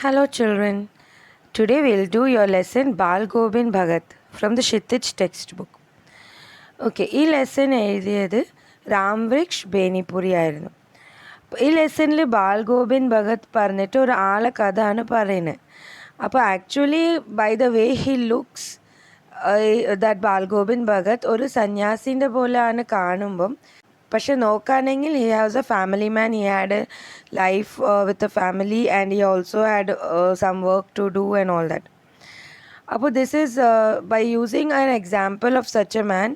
Hello, children. Today we'll do your lesson Bal Gobind Bhagat from the Kshitij textbook. Okay, ഈ lesson എഴുതിയത് രാംവൃക്ഷ് ബേനിപുരി ആയിരുന്നു. ഈ ലെസണിൽ ബാൽ ഗോവിന്ദ് ഭഗത് പറഞ്ഞിട്ട് ഒരാളെ കഥയാണ് പറയുന്നത്. അപ്പോൾ actually by the way he looks that Bal Govind Bhagat ഒരു സന്യാസിൻ്റെ പോലെയാണ് കാണുമ്പം. പക്ഷെ നോക്കുകയാണെങ്കിൽ he has a family man, he had a life with a family and he also had some work to do and all that. അപ്പോൾ this is by using an example of such a man,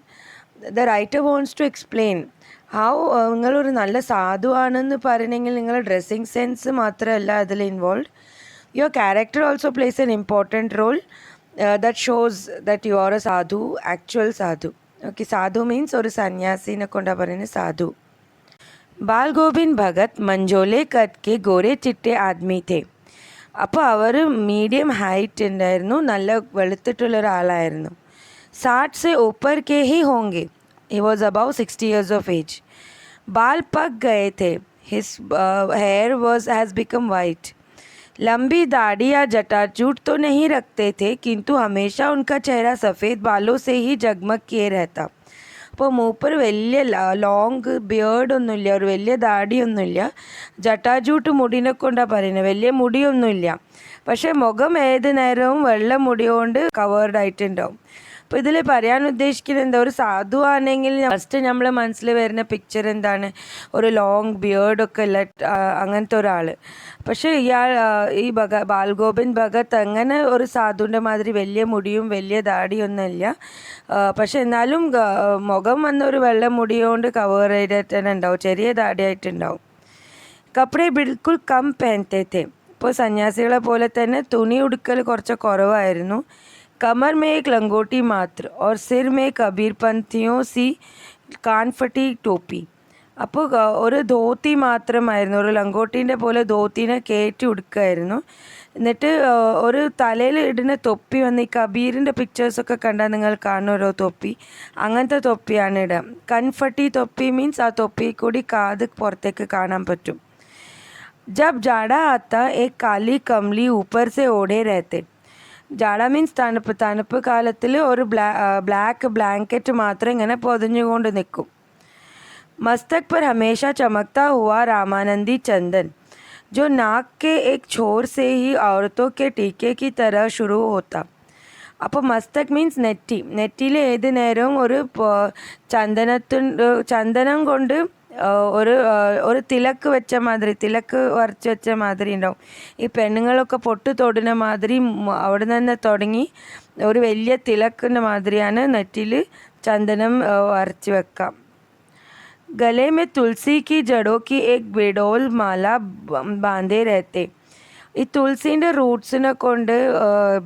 the writer wants to explain how നിങ്ങളൊരു നല്ല സാധുവാണെന്ന് പറയണമെങ്കിൽ നിങ്ങളുടെ dressing sense മാത്രമല്ല അതിൽ involve. Your character also plays an important role that shows that you are a sadhu, actual sadhu. Okay, sadhu means ഒരു സന്യാസിനെ കൊണ്ടാണ് പറയുന്നത് സാധു. ബാൽ ഗോവിന്ദ് ഭഗത് മഞ്ചോലെ കട്ട് കെ ഗോരെ ചിട്ടെ ആദ്മി തേ. അപ്പോൾ അവർ മീഡിയം ഹൈറ്റ് ഉണ്ടായിരുന്നു, നല്ല വെളുത്തിട്ടുള്ള ഒരാളായിരുന്നു. 60 से ऊपर के ही होंगे. He was above 60 years of age. बाल पक गए थे. His hair has become white. लंबी दाढ़ी या जटाजूट तो नहीं रखते थे, किंतु हमेशा उनका चेहरा सफ़ेद बालों से ही जगमग किए रहता. അപ്പോൾ മൂപ്പർ വലിയ ലോങ് ബിയേർഡൊന്നുമില്ല, ഒരു വലിയ ദാടിയൊന്നുമില്ല, ജട്ടാജൂട്ട് മുടിനെ കൊണ്ടാണ് പറയുന്നത്, വലിയ മുടിയൊന്നുമില്ല. പക്ഷേ മുഖം ഏത് നേരവും വെള്ള മുടി കൊണ്ട് കവേർഡ് ആയിട്ടുണ്ടാവും. അപ്പോൾ ഇതിൽ പറയാൻ ഉദ്ദേശിക്കുന്നത് എന്താ, ഒരു സാധു ആണെങ്കിൽ ഫസ്റ്റ് നമ്മളെ മനസ്സിൽ വരുന്ന പിക്ചർ എന്താണ്, ഒരു ലോങ് ബിയേർഡൊക്കെ ഉള്ള അങ്ങനത്തെ ഒരാൾ. പക്ഷേ ഈ ബാൽ ഗോവിന്ദ് ഭഗത് അങ്ങനെ ഒരു സാധുവിൻ്റെ മാതിരി വലിയ മുടിയും വലിയ ദാടിയൊന്നുമില്ല. പക്ഷെ എന്നാലും മുഖം വന്നൊരു വെള്ള മുടി കൊണ്ട് കവർ ചെയ്തിട്ട് തന്നെ ഉണ്ടാവും, ചെറിയ ദാടിയായിട്ടുണ്ടാവും. കപ്പടെ ബിൽക്കുൽ കം പെഹൻതേ थे. ഇപ്പോൾ സന്യാസികളെ പോലെ തന്നെ തുണി ഉടുക്കൽ കുറച്ച് കുറവായിരുന്നു. कमर में एक लंगोटी मात्र और सिर में कबीरपंथियों सी കാൻഫട്ടി ടോപ്പി. അപ്പോൾ ഒരു ധോത്തി മാത്രമായിരുന്നു, ഒരു ലങ്കോട്ടീൻ്റെ പോലെ ധോത്തിനെ കയറ്റി ഉടുക്കുമായിരുന്നു. എന്നിട്ട് ഒരു തലയിൽ ഇടുന്ന തൊപ്പി വന്ന് ഈ കബീറിൻ്റെ പിക്ചേഴ്സൊക്കെ കണ്ടാൽ നിങ്ങൾ കാണുന്ന ഓരോ തൊപ്പി, അങ്ങനത്തെ തൊപ്പിയാണ് ഇടുക. കൺഫട്ടി തൊപ്പി മീൻസ് ആ തൊപ്പി കൂടി കാത് പുറത്തേക്ക് കാണാൻ പറ്റും. ജബ് ജാഡ ആത്ത ഏക് കാലി കംലി ഊപ്പർ സെ ഓടേ രഹത്തെ. ജാഡ മീൻസ് തണുപ്പ് കാലത്തിൽ ഒരു ബ്ലാക്ക് ബ്ലാങ്കറ്റ് മാത്രം ഇങ്ങനെ പൊതിഞ്ഞുകൊണ്ട് നിൽക്കും. മസ്തക് पर हमेशा चमकता हुआ रामानंदी चंदन जो नाक के एक छोर से ही औरतों के टीके की तरह शुरू होता. അപ്പോൾ മസ്തക് മീൻസ് നെറ്റി, നെറ്റിയിൽ ഏത് നേരവും ഒരു ചന്ദനം കൊണ്ട് ഒരു തിലക്ക് വെച്ച മാതിരി, തിലക്ക് വരച്ച് വെച്ച മാതിരി ഉണ്ടാവും. ഈ പെണ്ണുങ്ങളൊക്കെ പൊട്ട് തൊടുന്ന മാതിരി അവിടെ നിന്ന് തുടങ്ങി ഒരു വലിയ തിലക്കിൻ്റെ മാതിരിയാണ് നെറ്റിയിൽ ചന്ദനം വരച്ച് വെക്കാം. गले में तुलसी की जड़ों की एक बेडोल माला बांधे रहते. ഈ തുളസീൻ്റെ റൂട്ട്സിനെ കൊണ്ട്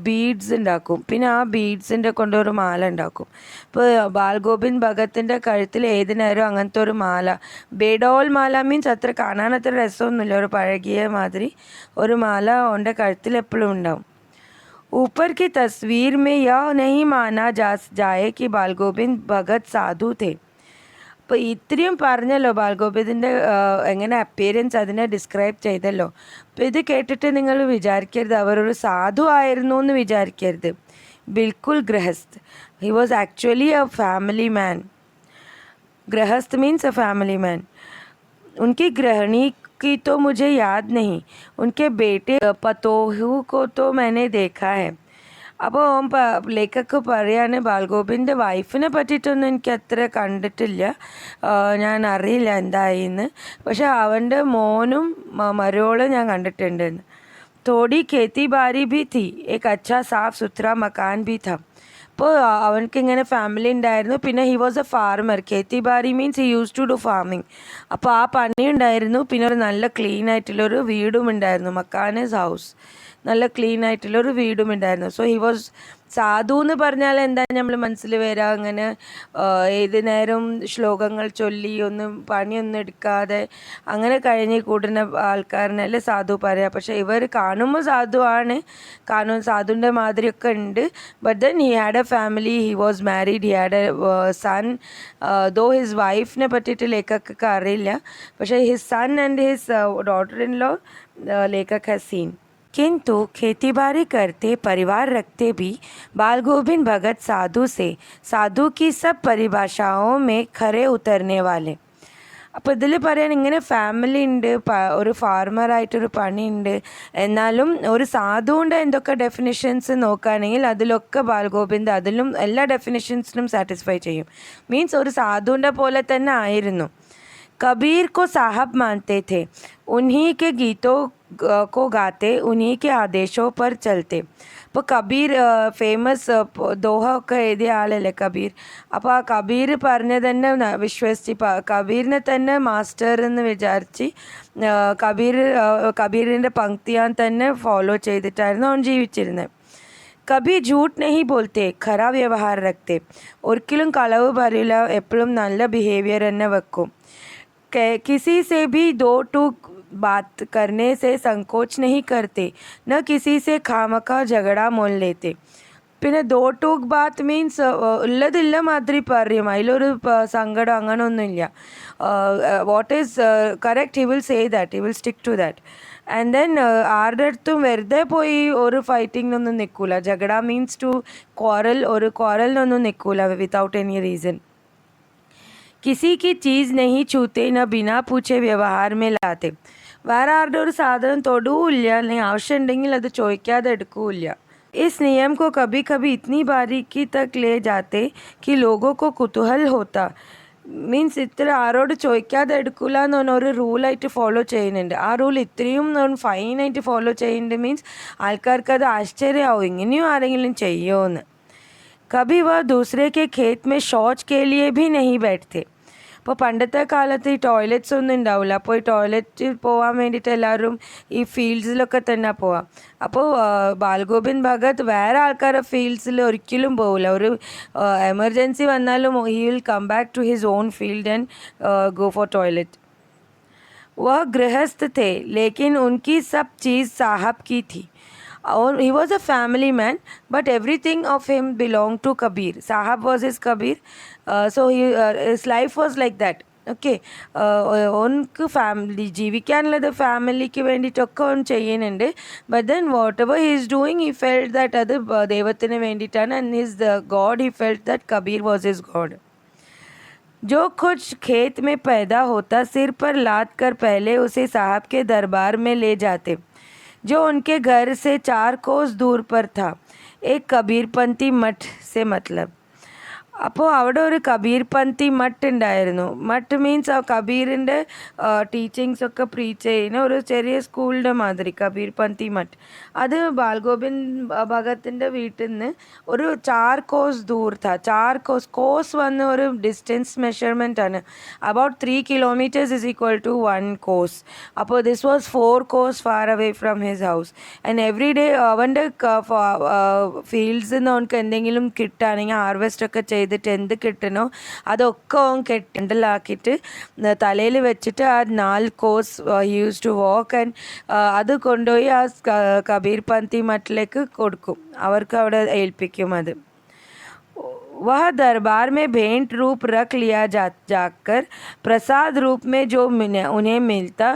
ബീഡ്സ് ഉണ്ടാക്കും, പിന്നെ ആ ബീഡ്സിൻ്റെ കൊണ്ട് ഒരു മാല ഉണ്ടാക്കും. ഇപ്പോൾ ബാൽ ഗോവിന്ദ് ഭഗത്തിൻ്റെ കഴുത്തിൽ ഏത് നേരവും അങ്ങനത്തെ ഒരു മാല, ബേഡോൾ മാല മീൻസ് അത്ര കാണാൻ അത്ര രസമൊന്നുമില്ല, ഒരു പഴകിയ മാതിരി ഒരു മാല അവൻ്റെ കഴുത്തിൽ എപ്പോഴും ഉണ്ടാവും. ऊपर की तस्वीर में यह नहीं माना जाए कि बाल गोविंद भगत साधु थे. അപ്പോൾ ഇത്രയും പറഞ്ഞല്ലോ ബാൽ ഗോവിന്ദിൻ്റെ എങ്ങനെ അപ്പിയറൻസ് അതിനെ ഡിസ്ക്രൈബ് ചെയ്തല്ലോ. അപ്പോൾ ഇത് കേട്ടിട്ട് നിങ്ങൾ വിചാരിക്കരുത് അവരൊരു സാധു ആയിരുന്നു എന്ന് വിചാരിക്കരുത്. ബിൽക്കുൽ ഗൃഹസ്ഥ്. He was actually a family man. ഗൃഹസ്ഥ് മീൻസ് എ ഫാമിലി മാൻ. उनकी गृहिणी की तो मुझे याद नहीं, उनके बेटे पतोहू को तो मैंने देखा है. അപ്പോൾ ലേഖക്ക് പറയാണ് ബാൽ ഗോവിന്ദിൻ്റെ വൈഫിനെ പറ്റിയിട്ടൊന്നും എനിക്ക് അത്ര കണ്ടിട്ടില്ല, ഞാൻ അറിയില്ല എന്തായിന്ന്. പക്ഷെ അവൻ്റെ മോനും മരോളും ഞാൻ കണ്ടിട്ടുണ്ടെന്ന്. തോടി खेती बारी भी थी, एक अच्छा साफ सुथरा मकान भी था. അപ്പോൾ അവനക്ക് ഇങ്ങനെ ഫാമിലി ഉണ്ടായിരുന്നു. പിന്നെ ഹി വാസ് എ ഫാർമർ. खेती बारी means he use to do farming. അപ്പോൾ ആ പണി ഉണ്ടായിരുന്നു. പിന്നെ ഒരു നല്ല ക്ലീൻ ആയിട്ടുള്ളൊരു വീടും ഉണ്ടായിരുന്നു. മക്കാൻ ഈസ് ഹൗസ്. നല്ല ക്ലീൻ ആയിട്ടുള്ളൊരു വീടും ഉണ്ടായിരുന്നു. സോ ഹി വാസ് സാധു എന്ന് പറഞ്ഞാൽ എന്താ നമ്മൾ മനസ്സിൽ വരിക, അങ്ങനെ ഏത് നേരം ശ്ലോകങ്ങൾ ചൊല്ലി ഒന്നും പണിയൊന്നും എടുക്കാതെ അങ്ങനെ കഴിഞ്ഞ് കൂടുന്ന ആൾക്കാരനല്ലേ സാധു പറയാം. പക്ഷേ ഇവർ കാണുമ്പോൾ സാധുവാണ്, സാധുവിൻ്റെ മാതിരിയൊക്കെ ഉണ്ട്. But then he had a family, he was married, he had a son. Though his വൈഫിനെ പറ്റിയിട്ട് ലേഖക്കൊക്കെ അറിയില്ല, പക്ഷേ his son and his daughter in law lekhak has seen. किंतु खेतीबाड़ी करते परिवार रखते भी बाल गोविंद भगत साधु की सब परिभाषाओं में खरे उतरने वाले. അപ്പോൾ ഇതിൽ പറയാൻ ഇങ്ങനെ ഫാമിലി ഉണ്ട്, ഒരു ഫാർമറായിട്ടൊരു പണിയുണ്ട്, എന്നാലും ഒരു സാധുവിൻ്റെ എന്തൊക്കെ ഡെഫിനിഷൻസ് നോക്കുകയാണെങ്കിൽ അതിലൊക്കെ ബാൽഗോവിന്ദ് അതിലും എല്ലാ ഡെഫിനിഷൻസിനും സാറ്റിസ്ഫൈ ചെയ്യും. മീൻസ് ഒരു സാധുവിൻ്റെ പോലെ തന്നെ ആയിരുന്നു. कबीर को साहब मानते थे, उन्हीं के गीतों को गाते, उन्हीं के आदेशों पर चलते. അപ്പോൾ കബീർ ഫേമസ് ദോഹ ഒക്കെ എഴുതിയ ആളല്ലേ കബീർ. അപ്പോൾ ആ കബീർ പറഞ്ഞ തന്നെ വിശ്വസിച്ച് കബീറിനെ തന്നെ മാസ്റ്റർ എന്ന് വിചാരിച്ച് കബീറിൻ്റെ പങ്ക്തിയാൻ തന്നെ ഫോളോ ചെയ്തിട്ടായിരുന്നു അവൻ ജീവിച്ചിരുന്നത്. കബി झूठ नहीं बोलते, खरा व्यवहार रखते. ഒരിക്കലും കളവ് പറയില്ല, എപ്പോഴും നല്ല ബിഹേവിയർ തന്നെ വെക്കും. किसी से भी दो टूक बात करने से संकोच नहीं करते, न किसी से खामखा झगड़ा मोल लेते. പിന്നെ ദോ ടൂക്ക് ബാത്ത് മീൻസ് ഉള്ളതില്ല മാതിരി പറയും, അതിലൊരു സങ്കടം അങ്ങനെയൊന്നുമില്ല. What is correct he will say that, he will stick to that. And then ആരുടെ അടുത്തും വെറുതെ പോയി ഒരു ഫൈറ്റിങ്ങിനൊന്നും നിൽക്കൂല. झगड़ा മീൻസ് ടു ക്വാറൽ, ഒരു ക്വാറലിനൊന്നും നിൽക്കൂല വിതൗട്ട് എനി റീസൺ. किसी की चीज़ नहीं छूते, न बिना पूछे व्यवहार में लाते. വേറെ ആരുടെ ഒരു സാധനം തൊടുവില്ല, അല്ലെങ്കിൽ ആവശ്യമുണ്ടെങ്കിൽ അത് ചോദിക്കാതെ എടുക്കൂല. इस नियम को कभी कभी इतनी बारीकी तक ले जाते कि लोगों को कुतूहल होता. മീൻസ് ഇത്ര ആരോട് ചോദിക്കാതെ എടുക്കില്ല എന്ന് പറഞ്ഞാൽ ഒരു റൂളായിട്ട് ഫോളോ ചെയ്യുന്നുണ്ട്. ആ റൂൾ ഇത്രയും ഫൈനായിട്ട് ഫോളോ ചെയ്യുന്നുണ്ട്. മീൻസ് ആൾക്കാർക്ക് അത് ആശ്ചര്യമാവും, ഇങ്ങനെയും ആരെങ്കിലും ചെയ്യുമോയെന്ന്. कभी वह दूसरे के खेत में शौच के लिए भी नहीं बैठते. അപ്പോൾ പണ്ടത്തെ കാലത്ത് ഈ ടോയ്ലറ്റ്സ് ഒന്നും ഉണ്ടാവില്ല. അപ്പോൾ ഈ ടോയ്ലറ്റിൽ പോകാൻ വേണ്ടിയിട്ട് എല്ലാവരും ഈ ഫീൽഡ്സിലൊക്കെ തന്നെ പോവാം. അപ്പോൾ ബാൽഗോവിന്ദ് ഭഗത് വേറെ ആൾക്കാരുടെ ഫീൽഡ്സിൽ ഒരിക്കലും പോവില്ല. ഒരു എമർജൻസി വന്നാലും he will come back to his own field and go for toilet. वह गृहस्थ थे, लेकिन उनकी सब चीज़ साहब की थी. और he was a family man, but everything of him belonged to Kabir. Sahab was his Kabir, so his life was like that. Okay, ഓനക്ക് ഫാമിലി ജീവിക്കാനുള്ളത് ഫാമിലിക്ക് വേണ്ടിയിട്ടൊക്കെ ഓൻ ചെയ്യുന്നുണ്ട്. But then whatever he is doing he felt that അത് ദൈവത്തിന് വേണ്ടിയിട്ടാണ്. And his god, he felt that Kabir was his god. जो कुछ खेत में पैदा होता सिर पर लाद कर पहले उसे साहब के दरबार में ले जाते, जो उनके घर से 4 कोस दूर पर था. एक कबीरपंथी मठ से मतलब. അപ്പോൾ അവിടെ ഒരു കബീർപന്ഥി മട്ട് ഉണ്ടായിരുന്നു. മട്ട് മീൻസ് ആ കബീറിൻ്റെ ടീച്ചിങ്സൊക്കെ പ്രീച്ച് ചെയ്യുന്ന ഒരു ചെറിയ സ്കൂളിൻ്റെ മാതിരി കബീർപന്ഥി മട്ട്. അത് ബാൽഗോവിന്ദ് ഭഗത്തിൻ്റെ വീട്ടിൽ നിന്ന് ഒരു 4 കോസ് ദൂർ था. 4 കോസ് വന്ന് ഒരു ഡിസ്റ്റൻസ് മെഷർമെൻ്റ് ആണ്. About 3 kilometers is equal to 1 kos. അപ്പോൾ this was 4 kos far away from his house. And every day അവൻ്റെ ഫീൽഡ്സിൽ നിന്ന് അവർക്ക് എന്തെങ്കിലും കിട്ടുകയാണെങ്കിൽ ഹാർവെസ്റ്റൊക്കെ ചെയ്തിട്ട് എന്ത് കിട്ടണോ അതൊക്കെ അവൻ കെട്ടിലാക്കിയിട്ട് തലയിൽ വെച്ചിട്ട് ആ 4 cows use to walk. And അത് കൊണ്ടുപോയി ആ കബീർപന്ഥി മട്ടിലേക്ക് കൊടുക്കും, അവർക്ക് അവിടെ ഏൽപ്പിക്കും അത്. वह दरबार में भेंट रूप रख लिया जाकर प्रसाद रूप में जो उन्हें मिलता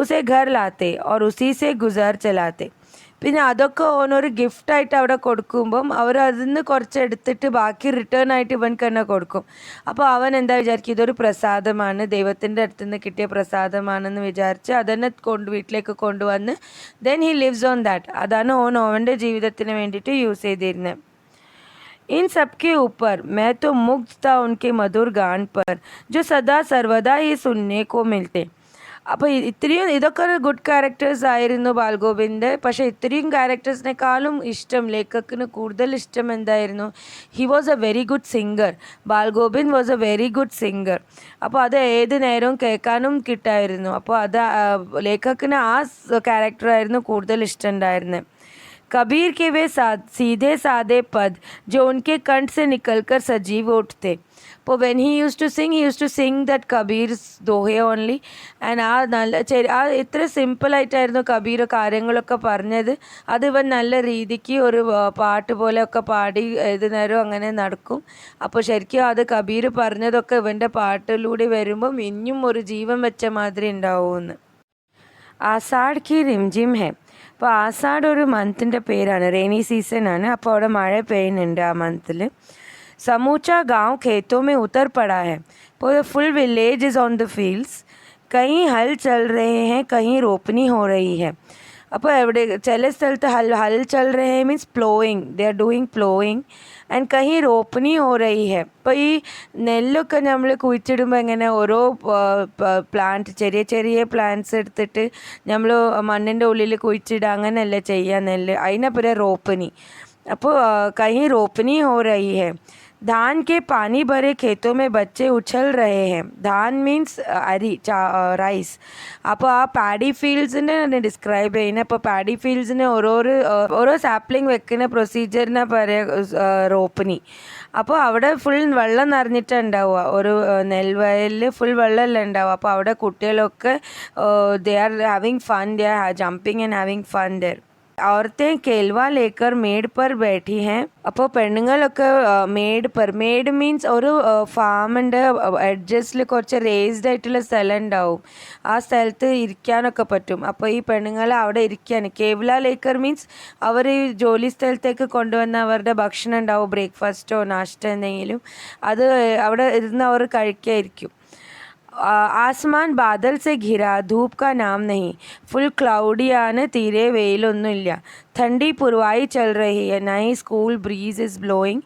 उसे घर लाते और उसी से गुजर चलाते. പിന്നെ അതൊക്കെ ഓനൊരു ഗിഫ്റ്റായിട്ട് അവിടെ കൊടുക്കുമ്പം അവർ അതിൽ നിന്ന് കുറച്ചെടുത്തിട്ട് ബാക്കി റിട്ടേൺ ആയിട്ട് ഇവൻക്ക് തന്നെ കൊടുക്കും. അപ്പോൾ അവൻ എന്താ വിചാരിക്കും, ഇതൊരു പ്രസാദമാണ്, ദൈവത്തിൻ്റെ അടുത്ത് നിന്ന് കിട്ടിയ പ്രസാദമാണെന്ന് വിചാരിച്ച് അതന്നെ വീട്ടിലേക്ക് കൊണ്ടുവന്ന് then he lives on that. അതാണ് അവൻ്റെ ജീവിതത്തിന് വേണ്ടിയിട്ട് യൂസ് ചെയ്തിരുന്നത്. इन सब के ऊपर मैं तो मुग्ध था उनके मधुर गान पर, जो सदा सर्वदा ही सुनने को मिलते. അപ്പോൾ ഇത്രയും ഇതൊക്കെ ഒരു ഗുഡ് ക്യാരക്ടേഴ്സ് ആയിരുന്നു ബാൽഗോവിന്ദ്. പക്ഷേ ഇത്രയും ക്യാരക്ടേഴ്സിനെക്കാളും ഇഷ്ടം, ലേഖകന് കൂടുതൽ ഇഷ്ടം എന്തായിരുന്നു, he was a very good singer. Balgovind was a very good singer. അപ്പോൾ അത് ഏത് നേരവും കേൾക്കാനും കിട്ടായിരുന്നു. അപ്പോൾ അത് ലേഖകന് ആ ക്യാരക്ടറായിരുന്നു കൂടുതൽ ഇഷ്ടം ഉണ്ടായിരുന്നത്. कबीर के वे सीधे सादे पद जो उनके कंठ से निकलकर सजीव उठते. അപ്പോൾ when he use to sing that Kabir's doha only. And ആ ഇത്ര സിമ്പിളായിട്ടായിരുന്നു കബീർ കാര്യങ്ങളൊക്കെ പറഞ്ഞത്. അത് ഇവൻ നല്ല രീതിക്ക് ഒരു പാട്ട് പോലെയൊക്കെ പാടി ഏത് നേരവും അങ്ങനെ നടക്കും. അപ്പോൾ ശരിക്കും അത് കബീർ പറഞ്ഞതൊക്കെ ഇവൻ്റെ പാട്ടിലൂടെ വരുമ്പം ഇനിയും ഒരു ജീവൻ വെച്ച മാതിരി ഉണ്ടാവുമെന്ന്. आषाढ़ की रिमझिम है, അപ്പോൾ ആസാഡ് ഒരു മന്തിൻ്റെ പേരാണ്, റെയിനി സീസൺ ആണ്. അപ്പോൾ അവിടെ മഴ പെയ്യുന്നുണ്ട് ആ മന്തിൽ. समूचा गांव खेतों में उतर पड़ा है. Full village is on the fields. कहीं हल चल रहे हैं, कहीं रोपनी हो रही है. അപ്പോൾ എവിടെ ചില സ്ഥലത്ത് ഹൽ ചൽ രഹേ means ploughing, they are doing ploughing. And കഹി റോപ്പനി ഹോ റഹി ഹെ. ഇപ്പോൾ ഈ നെല്ലൊക്കെ നമ്മൾ കുഴിച്ചിടുമ്പോൾ എങ്ങനെ ഓരോ പ്ലാന്റ്, ചെറിയ ചെറിയ പ്ലാന്റ്സ് എടുത്തിട്ട് നമ്മൾ മണ്ണിൻ്റെ ഉള്ളിൽ കുഴിച്ചിടുക, അങ്ങനെയല്ല ചെയ്യുക നെല്ല്. അതിനെ പോലെ റോപ്പനി. അപ്പോൾ കഹി റോപ്പനി ഹോ റഹി ഹെ. धान के पानी भरे खेतों में बच्चे उछल रहे हैं. धान മീൻസ് അരി, റൈസ്. അപ്പോൾ ആ പാഡി ഫീൽഡ്സിനെ ഡിസ്ക്രൈബ് ചെയ്യുന്നത്. അപ്പോൾ പാഡി ഫീൽഡ്സിന് ഓരോ സാപ്ലിംഗ് വെക്കുന്ന പ്രൊസീജിയറിനെ പറയുക റോപ്പനി. അപ്പോൾ അവിടെ ഫുൾ വെള്ളം നിറഞ്ഞിട്ടുണ്ടാവുക, ഒരു നെൽവയലിൽ ഫുൾ വെള്ളമല്ല ഉണ്ടാവുക. അപ്പോൾ അവിടെ കുട്ടികളൊക്കെ they are having fun, they are jumping and having fun there. औरतें केलवा लेकर मेड़ पर बैठी हैं. അപ്പോൾ പെണ്ണുങ്ങളൊക്കെ മേഡ് മീൻസ് ഒരു ഫാമിൻ്റെ എഡ്ജസ്റ്റിൽ കുറച്ച് റേസ്ഡ് ആയിട്ടുള്ള സ്ഥലം ഉണ്ടാവും. ആ സ്ഥലത്ത് ഇരിക്കാനൊക്കെ പറ്റും. അപ്പോൾ ഈ പെണ്ണുങ്ങൾ അവിടെ ഇരിക്കാൻ. കേവല ലേക്കർ മീൻസ് അവർ ഈ ജോലി സ്ഥലത്തേക്ക് കൊണ്ടുവന്ന അവരുടെ ഭക്ഷണം ഉണ്ടാവും, ബ്രേക്ക്ഫാസ്റ്റോ നാഷ്ട എന്തെങ്കിലും. അത് അവിടെ ഇരുന്ന് അവർ കഴിക്കായിരിക്കും. ആസ്മാൻ ബാദൽ സെ ഘിര, ധൂപ് കാ നാം നഹീ. ഫുൾ ക്ലൗഡിയാണ്, തീരെ വെയിലൊന്നുമില്ല. ठंडी पुरवाई चल रही है, नई स्कूल ब्रीज इज़ ब्लोइंग.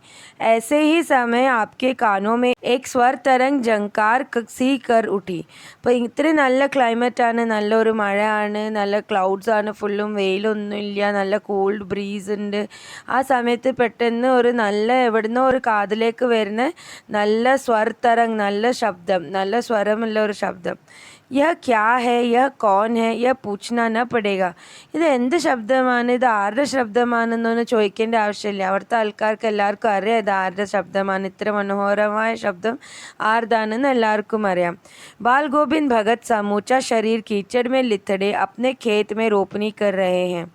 ऐसे ही समय आपके कानों में एक स्वर तरंग जंकार सी कर उठी. അപ്പോൾ ഇത്ര നല്ല ക്ലൈമറ്റാണ്, നല്ലൊരു മഴയാണ്, നല്ല ക്ലൗഡ്സാണ്, ഫുള്ളും വെയിലൊന്നുമില്ല, നല്ല കൂൾഡ് ബ്രീസ് ഉണ്ട്. ആ സമയത്ത് പെട്ടെന്ന് ഒരു നല്ല എവിടുന്നോ ഒരു കാതിലേക്ക് വരുന്ന നല്ല സ്വർ തരംഗ്, നല്ല ശബ്ദം, നല്ല സ്വരമുള്ള ഒരു ശബ്ദം. യഹ് ക്യാ ഹെ, യഹ് കോൻ ഹെ, യഹ് പൂച്ഛന ന പടേഗ. ഇത് എന്ത് ശബ്ദമാണ്, ഇത് ആരുടെ ശബ്ദമാണെന്നൊന്നും ചോദിക്കേണ്ട ആവശ്യമില്ല. അവിടുത്തെ ആൾക്കാർക്ക് എല്ലാവർക്കും അറിയാം ഇത് ആരുടെ ശബ്ദമാണ്. ഇത്ര മനോഹരമായ ശബ്ദം ആർതാണെന്ന് എല്ലാവർക്കും അറിയാം. बाल गोविंद भगत समूचा शरीर कीचड़ में लिथड़े अपने खेत में रोपनी कर रहे हैं.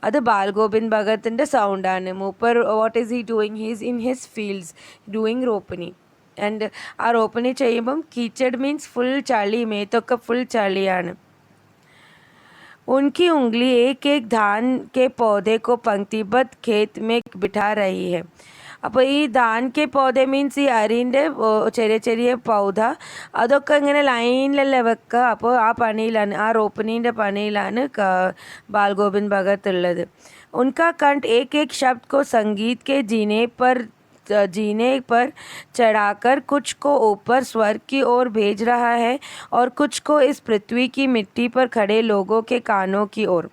അത് ബാൽ ഗോവിന്ദ് ഭഗത്തിൻ്റെ സൗണ്ടാണ്. മൂപ്പർ what is he doing? He is in his fields doing ropani. And ആ റോപ്പനി ചെയ്യുമ്പം കീച്ചഡ് മീൻസ് ഫുൾ ചളി, മേത്തൊക്കെ ഫുൾ ചളിയാണ്. उनकी उंगली एक एक धान के पौधे को पंक्तिबद्ध खेत में बिठा रही है. അപ്പോൾ ഈ ധാൻ കെ പൗധ മീൻസ് ഈ അരിൻ്റെ ചെറിയ ചെറിയ പൗധ, അതൊക്കെ ഇങ്ങനെ ലൈനിലല്ലേ വെക്കുക. അപ്പോൾ ആ പണിയിലാണ്, ആ റോപ്പനീൻ്റെ പണിയിലാണ് ബാൽ ഗോവിന്ദ് ഭഗത് ഉള്ളത്. ഉൻകാ കണ്ഠ് एक एक शब्द को संगीत के जीने पर चढ़ाकर कुछ को ऊपर स्वर्ग की ओर भेज रहा है और कुछ को इस पृथ्वी की मिट्टी पर खड़े लोगों के कानों की ओर.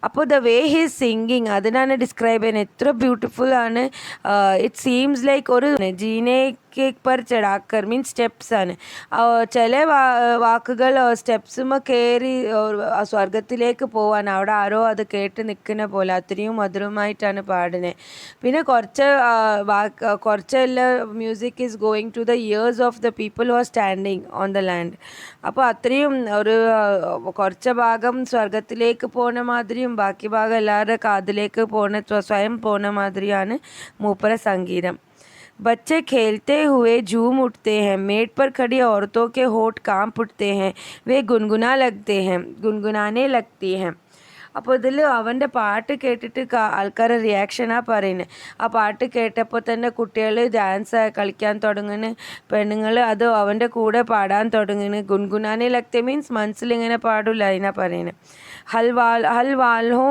അപ്പോൾ ദ വേ ഹീസ് സിംഗിങ് അതിനാണ് ഡിസ്ക്രൈബ് ചെയ്യുന്നത്. എത്ര ബ്യൂട്ടിഫുൾ ആണ്. ഇറ്റ് സീംസ് ലൈക്ക് ഒരു ജീനേക്ക് പർ ചടാക്കർ മീൻസ് സ്റ്റെപ്സ് ആണ്. ചില വാക്കുകൾ സ്റ്റെപ്സുമ കയറി സ്വർഗത്തിലേക്ക് പോവാൻ, അവിടെ ആരോ അത് കേട്ട് നിൽക്കുന്ന പോലെ അത്രയും മധുരമായിട്ടാണ് പാടുന്നത്. പിന്നെ കുറച്ചെല്ലാം music is going to the ears of the people who are standing on the land. അപ്പോൾ അത്രയും ഒരു കുറച്ച് ഭാഗം സ്വർഗത്തിലേക്ക് പോകുന്ന മാതിരിയും ബാക്കി ഭാഗം എല്ലാവരുടെ കാതിലേക്ക് സ്വയം പോകുന്ന മാതിരിയാണ് മൂപ്പര സംഗീതം. बच्चे खेलते हुए झूम उठते हैं. मेड़ पर खड़ी औरतों के होठ कांप उठते हैं. वे गुनगुनाने लगती हैं. അപ്പോൾ ഇതിൽ അവൻ്റെ പാട്ട് കേട്ടിട്ട് ആൾക്കാരുടെ റിയാക്ഷനാണ് പറയുന്നത്. ആ പാട്ട് കേട്ടപ്പോൾ തന്നെ കുട്ടികൾ ഡാൻസ് കളിക്കാൻ തുടങ്ങുന്നു, പെണ്ണുങ്ങൾ അത് അവൻ്റെ കൂടെ പാടാൻ തുടങ്ങുന്നു. ഗുൻഗുനാനെ ലഗ്തെ മീൻസ് മനസ്സിലിങ്ങനെ പാടില്ല, അതിനാണ് പറയുന്നത്. हल वालों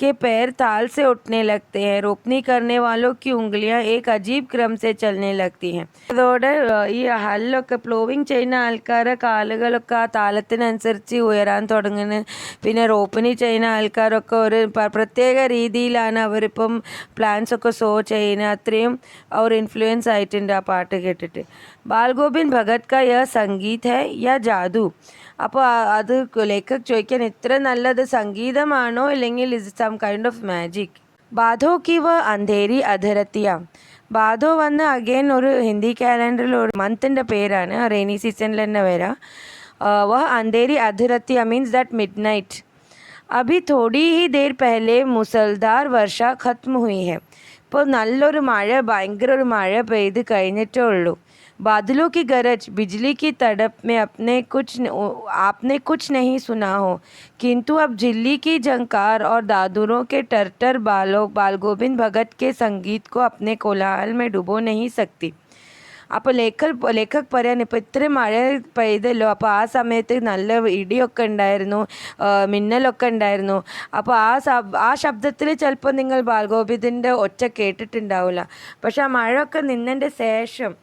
के पैर ताल से उठने लगते हैं. रोपनी करने वालों की उंगलियां एक अजीब क्रम से चलने लगती हैं. അതോടെ ഈ ഹല്ലൊക്കെ പ്ലോവിങ് ചെയ്യുന്ന ആൾക്കാരെ കാലുകളൊക്കെ ആ താളത്തിനനുസരിച്ച് ഉയരാൻ തുടങ്ങുന്നു. പിന്നെ റോപ്പനി ചെയ്യുന്ന ആൾക്കാരൊക്കെ ഒരു പ്രത്യേക രീതിയിലാണ് അവരിപ്പം പ്ലാൻസൊക്കെ സോ ചെയ്യുന്നത്. അത്രയും അവർ ഇൻഫ്ലുവൻസ് ആയിട്ടുണ്ട് ആ പാട്ട് കേട്ടിട്ട്. ബാൽ ഗോവിന്ദ് ഭഗത് കാ യഹ് സംഗീത് ഹൈ യാ ജാദു. അപ്പോൾ അത് ലേഖക് ചോദിക്കാൻ, ഇത്ര നല്ലത് സംഗീതമാണോ ഇല്ലെങ്കിൽ is some kind of magic. ബാധോ കി വ അന്ധേരി അധരത്തിയ. ബാധോ വന്ന് അഗെയിൻ ഒരു ഹിന്ദി കാലണ്ടറിൽ ഒരു മന്തിൻ്റെ പേരാണ്, റെയിനി സീസണിൽ തന്നെ വരാം. വ അന്ധേരി അധരത്തിയ മീൻസ് ദാറ്റ് മിഡ് നൈറ്റ്. അഭി തോടി ഹി ദേർ പെഹലെ മുസൽധാർ വർഷ ഖത്മ ഹുയി ഹെ. ഇപ്പോൾ നല്ലൊരു മഴ, ഭയങ്കര ഒരു മഴ പെയ്ത് കഴിഞ്ഞിട്ടേ ഉള്ളൂ. बादलों की गरज, बिजली की तड़प में आपने कुछ नहीं सुना हो, किंतु अब झिल्ली की झंकार और दादुरों के टर्टर बाल गोविंद भगत के संगीत को अपने कोलाहल में डुबो नहीं सकती. അപ്പോൾ ലേഖക് പറയാണ് ഇപ്പോൾ ഇത്ര മഴ പെയ്തല്ലോ, അപ്പോൾ ആ സമയത്ത് നല്ല ഇടിയൊക്കെ ഉണ്ടായിരുന്നു, മിന്നലൊക്കെ ഉണ്ടായിരുന്നു. അപ്പോൾ ആ ശബ്ദത്തിൽ ചിലപ്പോൾ നിങ്ങൾ ബാൽഗോവിന്ദിൻ്റെ ഒച്ച കേട്ടിട്ടുണ്ടാവില്ല. പക്ഷെ ആ മഴയൊക്കെ നിന്നതിൻ്റെ ശേഷം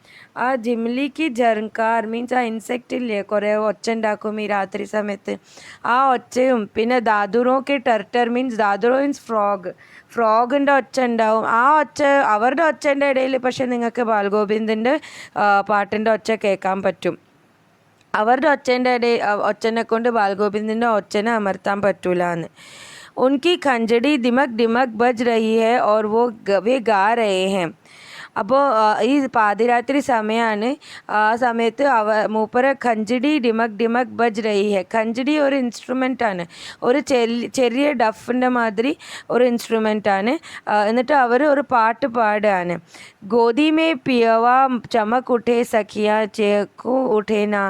ആ ജിംലിക്ക് ജർക്കാർ മീൻസ് ആ ഇൻസെക്റ്റ് ഇല്ലേ, കുറേ ഒച്ച ഉണ്ടാക്കും ഈ രാത്രി സമയത്ത്, ആ ഒച്ചയും പിന്നെ ദാദുറോക്കെ ടർട്ടർ മീൻസ് ദാദുറോ മീൻസ് ഫ്രോഗിൻ്റെ ഒച്ച ഉണ്ടാവും. ആ ഒച്ച അവരുടെ ഒച്ചൻ്റെ ഇടയിൽ പക്ഷെ നിങ്ങൾക്ക് ബാൽഗോവിന്ദിൻ്റെ പാട്ടിൻ്റെ ഒച്ച കേൾക്കാൻ പറ്റും. അവരുടെ ഒച്ചനെ കൊണ്ട് ബാൽഗോവിന്ദിൻ്റെ ഒച്ചനെ അമർത്താൻ പറ്റൂല എന്ന്. ഉൻകി ഖഞ്ചടി ദിമക് ഡിമക് ബജ് രഹി ഹൈ ഓർ വേ ഗാ രഹേ ഹൈ. അപ്പോൾ ഈ പാതിരാത്രി സമയമാണ്. ആ സമയത്ത് മൂപ്പര ഖഞ്ചടി ഡിമക് ഡിമക് ബജ് രഹി ഹൈ. ഖഞ്ചടി ഒരു ഇൻസ്ട്രുമെൻ്റാണ്, ഒരു ചെറിയ ഡഫിൻ്റെ മാതിരി ഒരു ഇൻസ്ട്രുമെൻ്റാണ്. എന്നിട്ട് അവർ ഒരു പാട്ട് പാടുകയാണ്. ഗോദി മേ പിയവാ ചമക് ഉഠേ സഖിയാ ചേക്കു ഉഠേ നാ,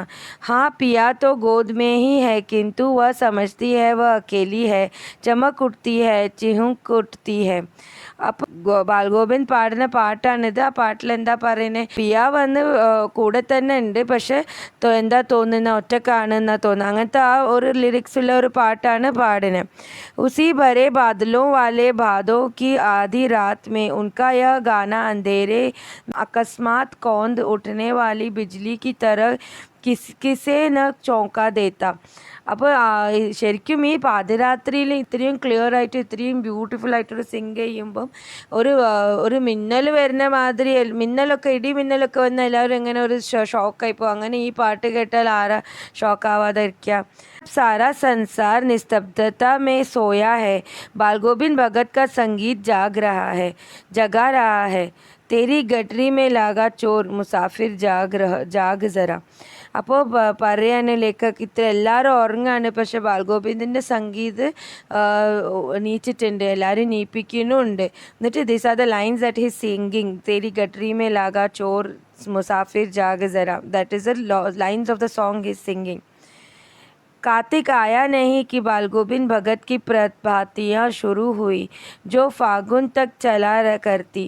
हाँ पिया तो गोद में ही है किंतु वह समझती है वह अकेली है, चमक उठती है चिहुक उठती है. അപ്പോൾ ബാൽഗോവിന്ദ് പാടുന്ന പാട്ടാണിത്. ആ പാട്ടിൽ എന്താ പറയുന്നത്, പിയ വന്ന് കൂടെ തന്നെ ഉണ്ട്, പക്ഷെ എന്താ തോന്നുന്ന ഒറ്റക്കാണെന്നാ തോന്നുന്നത്. അങ്ങനത്തെ ആ ഒരു ലിറിക്സുള്ള ഒരു പാട്ടാണ് പാടുന്നത്. ഉസി ഭരെ ബാദലോं वाले भादों की आधी रात में उनका यह गाना अंधेरे अकस्मात कौंध उठने वाली बिजली की तरह കിസേ ന ചോങ്ക ദേത്ത. അപ്പോൾ ശരിക്കും ഈ പാതിരാത്രിയിൽ ഇത്രയും ക്ലിയർ ആയിട്ട് ഇത്രയും ബ്യൂട്ടിഫുൾ ആയിട്ടൊരു സിങ് ചെയ്യുമ്പം ഒരു മിന്നൽ വരുന്ന മാതിരി, മിന്നലൊക്കെ വന്ന് എല്ലാവരും എങ്ങനെ ഒരു ഷോക്കായി പോകും. അങ്ങനെ ഈ പാട്ട് കേട്ടാൽ ആരാ ഷോക്കാവാതിരിക്കുക. सारा संसार निस्तब्धता में सोया है, बालगोविंद भगत का संगीत जगा रहा है. तेरी गटरी में लागा चोर मुसाफिर जाग जरा. അപ്പോൾ പറയാണ് ലേഖക്, ഇത്ര എല്ലാവരും ഉറങ്ങാണ്, പക്ഷെ ബാൽഗോവിന്ദിൻ്റെ സംഗീത് നീച്ചിട്ടുണ്ട്, എല്ലാവരും നീപ്പിക്കുന്നുണ്ട്. എന്നിട്ട് these are the lines that he's singing. തേരി ഗട്ടറി മേ ലാഗാ ചോർ മുസാഫിർ ജാഗ് ജറ. That is the lines of the song he's singing. कार्तिक आया नहीं कि बालगोविंद भगत की प्रभातियाँ शुरू हुई जो फागुन तक चला करती.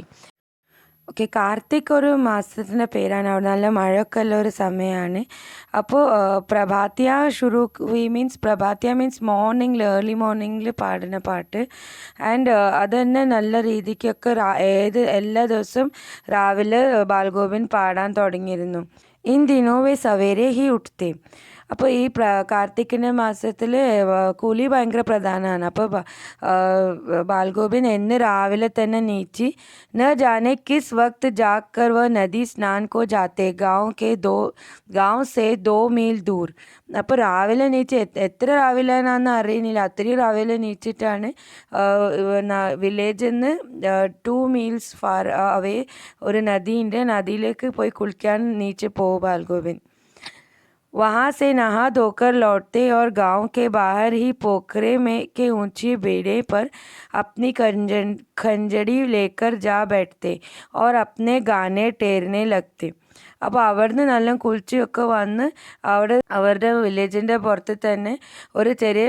ഓക്കെ, കാർത്തിക് ഒരു മാസത്തിൻ്റെ പേരാണ്. അവിടെ നല്ല മഴയൊക്കെ ഉള്ള ഒരു സമയമാണ്. അപ്പോൾ പ്രഭാത്യ ഷുറു ഹുയി മീൻസ് പ്രഭാത്യ മീൻസ് മോർണിംഗിൽ, ഏർലി മോർണിംഗിൽ പാടുന്ന പാട്ട്. ആൻഡ് അത് തന്നെ നല്ല രീതിക്കൊക്കെ എല്ലാ ദിവസവും രാവിലെ ബാൽഗോവിന്ദ് പാടാൻ തുടങ്ങിയിരുന്നു. ഇൻ ദിനോ വേ സവേരെ ഹി ഉഠ്തേ. അപ്പോൾ ഈ കാർത്തിക്കിൻ്റെ മാസത്തിൽ കൂലി ഭയങ്കര പ്രധാനമാണ്. അപ്പോൾ ബാൽഗോവിന്ദ് എന്ന് രാവിലെ തന്നെ നീച്ച് ന ജാനെ കിസ് വക്ത് ജാക്കർ വ നദി സ്നാൻ കോ ജാത്തെ ഗാവ് സേ 2 മീൽ ദൂർ. അപ്പോൾ രാവിലെ നീച്ച് എത്ര രാവിലെയാണെന്ന് അറിയുന്നില്ല, അത്രയും രാവിലെ നീച്ചിട്ടാണ് വില്ലേജിൽ നിന്ന് 2 മീൽസ് ഫാർ അവേ ഒരു നദിയിലേക്ക് പോയി കുളിക്കാൻ നീച്ച് പോകും ബാൽഗോവിന്ദ്. वहाँ से नहा धोकर लौटते और गांव के बाहर ही पोखरे के ऊंची बेड़े पर अपनी खंजड़ी लेकर जा बैठते और अपने गाने टेरने लगते. അപ്പോൾ അവിടുന്ന് നല്ല കുളിച്ചൊക്കെ വന്ന് അവരുടെ വില്ലേജിൻ്റെ പുറത്ത് തന്നെ ഒരു ചെറിയ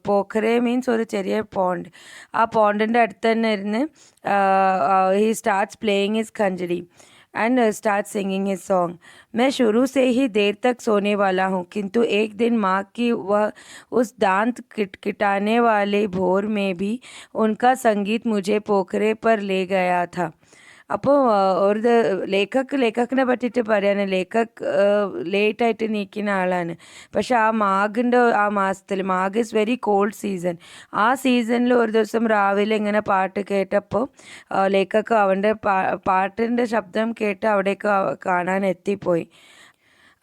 പോഖറെ മീൻസ് ഒരു ചെറിയ പോണ്ട്, ആ പോണ്ടിൻ്റെ അടുത്ത് തന്നെ ഇരുന്ന് he starts playing his khanjari and start singing his song. मैं शुरू से ही देर तक सोने वाला हूँ, किंतु एक दिन माँ की वह उस दांत किटकिटाने वाले भोर में भी उनका संगीत मुझे पोखरे पर ले गया था. അപ്പോൾ ഒരു ലേഖക്കിനെ പറ്റിയിട്ട് പറയാണ്, ലേഖക് ലേറ്റായിട്ട് നീക്കുന്ന ആളാണ്. പക്ഷെ ആ മാസത്തിൽ മാഗ് ഇസ് വെരി കോൾഡ് സീസൺ. ആ സീസണിൽ ഒരു ദിവസം രാവിലെ ഇങ്ങനെ പാട്ട് കേട്ടപ്പോൾ ലേഖക് അവൻ്റെ പാട്ടിൻ്റെ ശബ്ദം കേട്ട് അവിടേക്ക് കാണാൻ എത്തിപ്പോയി.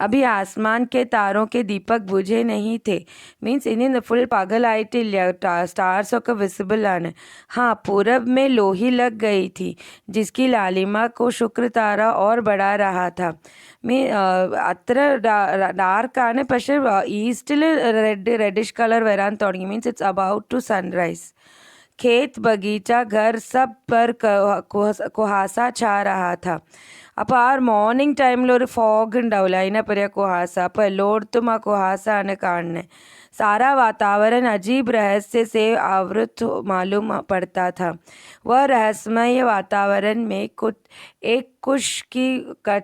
अभी आसमान के तारों के दीपक बुझे नहीं थे. मीन्स इन्हें फुल पागल आइटिല്ല, स्टार्स ഒക്കെ विजिबल ആണ്. हाँ, पूरब में लोही लग गई थी जिसकी लालिमा को शुक्र तारा और बढ़ा रहा था. അത്ര ഡാർക്കാണ്, പക്ഷെ ഈസ്റ്റിൽ റെഡിഷ് കളർ വരാൻ തുടങ്ങി. Means it's about to sunrise. खेत बगीचा घर सब पर कुहासा छा रहा था. അപ്പോൾ ആ മോർണിംഗ് ടൈമിൽ ഒരു ഫോഗ് ഉണ്ടാവില്ല, അതിനെ പറയുക കുഹാസ. അപ്പോൾ എല്ലായിടത്തും ആ കുഹാസ ആണ് കാണുന്നത്. सारा वातावरण अजीब रहस्य से आवृत मालूम पड़ता था। वह रहस्यमय वातावरण में कुछ एक कुश की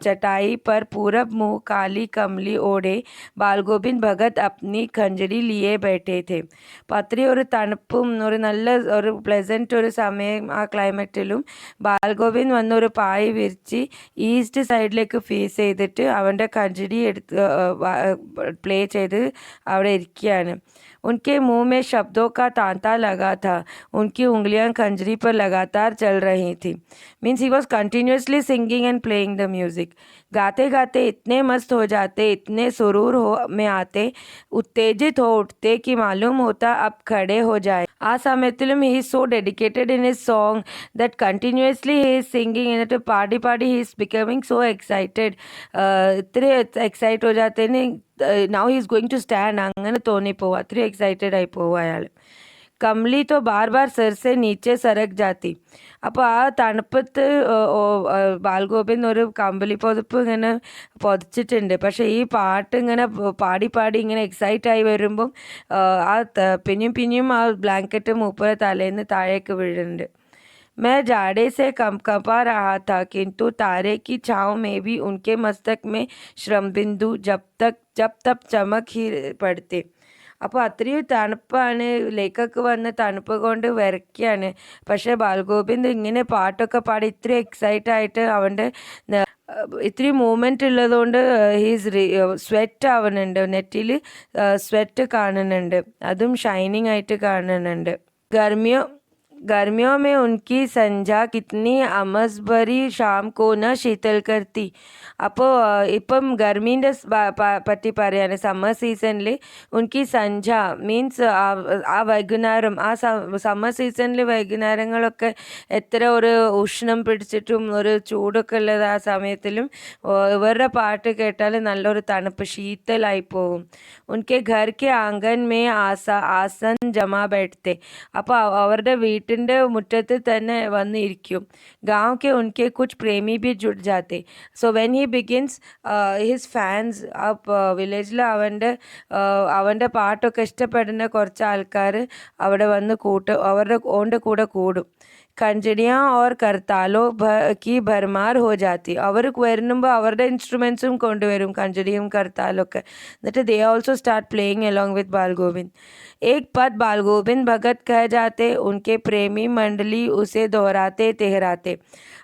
चटाई पर पूरब मुँह काली कमली ओढ़े बालगोविंद भगत अपनी खंजरी लिए बैठे थे. പത്രി ഒരു തണുപ്പും ഒരു നല്ല ഒരു പ്ലസൻറ്റ് ഒരു സമയം ആ ക്ലൈമറ്റിലും ബാൽഗോവിന്ദ് വന്ന് ഒരു പായ് വിരിച്ച് ഈസ്റ്റ് സൈഡിലേക്ക് ഫേസ് ചെയ്തിട്ട് അവൻ്റെ കഞ്ചടി എടുത്ത് പ്ലേ ചെയ്ത് അവിടെ ഇരിക്കുകയാണ്. उनके मुंह में शब्दों का तांता लगा था. उनकी उंगलियां खंजरी पर लगातार चल रही थी. Means he was continuously singing and playing the music. गाते गाते इतने मस्त हो जाते, इतने सुरूर में आते, उत्तेजित हो उठते कि मालूम होता अब खड़े हो जाए. आ സമയത്തിലും he is so dedicated in his song that continuously he is singing and പാടി he is becoming so excited. ഇത്ര എക്സൈറ്റ് हो जाते हैं. now he is going to stand. അങ്ങനെ തോന്നിപ്പോവുക, അത്രയും എക്സൈറ്റഡ് ആയി പോവുക അയാൾ. കമലി तो बार बार सिर से नीचे सरक जाती. അപ്പോൾ ആ തണുപ്പത്ത് ബാൽഗോവിന്ദ് ഒരു കമ്പളി പുതപ്പ് ഇങ്ങനെ പൊതിച്ചിട്ടുണ്ട്. പക്ഷേ ഈ പാട്ട് ഇങ്ങനെ പാടി ഇങ്ങനെ എക്സൈറ്റായി വരുമ്പം ആ പിന്നെയും ആ ബ്ലാങ്കറ്റ് മൂപ്പരെ തലേന്ന് താഴേക്ക് വീഴുന്നുണ്ട്. मैं जाड़े से कंपा रहा था, किंतु तारे की छाँव में भी उनके मस्तक में श्रमबिंदु जब तब चमक ही पड़ते. അപ്പോൾ അത്രയും തണുപ്പാണ്, ലേക്കൊക്കെ വന്ന് തണുപ്പ് കൊണ്ട് വിറയ്ക്കുകയാണ്. പക്ഷേ ബാൽഗോവിന്ദ് ഇങ്ങനെ പാട്ടൊക്കെ പാടി ഇത്രയും എക്സൈറ്റ് ആയിട്ട് അവൻ്റെ ഇത്രയും മൂവ്മെൻറ്റ് ഉള്ളതുകൊണ്ട് ഹീസ് സ്വെറ്റ് ആവുന്നുണ്ട്, നെറ്റിൽ സ്വെറ്റ് കാണുന്നുണ്ട്, അതും ഷൈനിങ് ആയിട്ട് കാണുന്നുണ്ട്. गर्मियों में उनकी संझा कितनी अमसभरी शाम को न शीतल करती. അപ്പോൾ ഇപ്പം ഗർമീൻ്റെ പറ്റി പറയാണ്. സമ്മർ സീസണിൽ ഉൻകി സന്ധ്യ മീൻസ് ആ വൈകുന്നേരം, ആ സമ്മർ സീസണിൽ വൈകുന്നേരങ്ങളൊക്കെ എത്ര ഒരു ഉഷ്ണം പിടിച്ചിട്ടും ഒരു ചൂടൊക്കെ ഉള്ളത് ആ സമയത്തിലും ഇവരുടെ പാട്ട് കേട്ടാൽ നല്ലൊരു തണുപ്പ് ശീതലായി പോവും. ഉൻകെ ഘർ കെ ആംഗൻ മേ ആസൻ ജമാ ബൈഠത്തെ. അപ്പോൾ അവരുടെ വീട്ടിൻ്റെ മുറ്റത്ത് തന്നെ വന്നിരിക്കും. ഗാँव के उनके कुछ प्रेमी भी जुट जाते. सो when he begins his fans up വില്ലേജിൽ അവൻ്റെ പാട്ടൊക്കെ ഇഷ്ടപ്പെടുന്ന കുറച്ച് ആൾക്കാർ അവിടെ വന്ന് അവരുടെ കൂടെ കൂടും. खंजड़ियाँ और करतालों की भरमार हो जाती. അവർ വരുമ്പോൾ അവരുടെ ഇൻസ്ട്രുമെൻസും കൊണ്ടുവരും, കഞ്ചടിയും करतालों. എന്നിട്ട് they also start playing along with Balgovind. एक पद बालगोविंद भगत कह जाते, उनके प्रेमी मंडली उसे दोहराते तेहराते.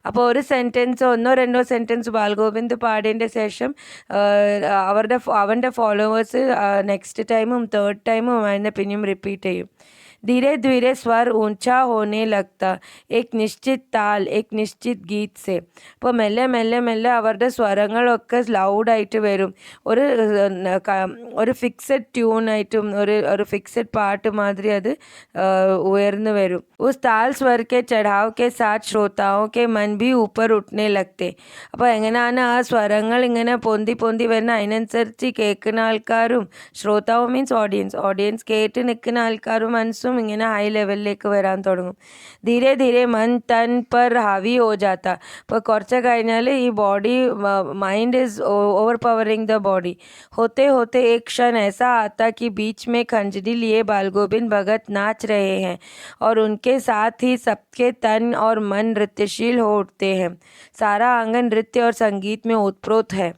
അപ്പോൾ ഒരു സെൻറ്റൻസ്, ഒന്നോ രണ്ടോ സെൻറ്റൻസ് ബാൽഗോവിന്ദ് പാടിയതിൻ്റെ ശേഷം അവൻ്റെ ഫോളോവേഴ്സ് നെക്സ്റ്റ് ടൈമും തേർഡ് ടൈമും അതിനെ പിന്നെയും റിപ്പീറ്റ് ചെയ്യും. धीरे धीरे स्वर ऊंचा होने लगता, एक निश्चित ताल, एक निश्चित गीत से. അപ്പോൾ മെല്ലെ അവരുടെ സ്വരങ്ങളൊക്കെ ലൗഡായിട്ട് വരും. ഒരു ഫിക്സഡ് ട്യൂണായിട്ടും ഒരു ഫിക്സഡ് പാട്ട് മാതിരി അത് ഉയർന്നു വരും. उस ताल स्वर के चढ़ाव के साथ श्रोताओं के मन भी ऊपर उठने लगते. അപ്പോൾ എങ്ങനെയാണ് ആ സ്വരങ്ങൾ ഇങ്ങനെ പൊന്തി വരുന്ന അതിനനുസരിച്ച് കേൾക്കുന്ന ആൾക്കാരും, ശ്രോതാവ് മീൻസ് ഓഡിയൻസ് കേട്ട് നിൽക്കുന്ന ആൾക്കാരും മനസ്സും ഇങ്ങനെ ഹൈ ലെവലിലേക്ക് വരാൻ തുടങ്ങും. ധീരെ ധീരെ മൻ തൻ പർ ഹാവി ഹോ ജാത്ത. അപ്പോൾ കുറച്ച് കഴിഞ്ഞാൽ ഈ body mind is over powering the body. होते होते एक क्षण ऐसा आता कि बीच में खंजरी लिए बालगोविंद भगत नाच रहे हैं और उनके साथ ही सबके तन और मन नृत्यशील हो उठते हैं. सारा आंगन नृत्य और संगीत में उत्प्रोत है.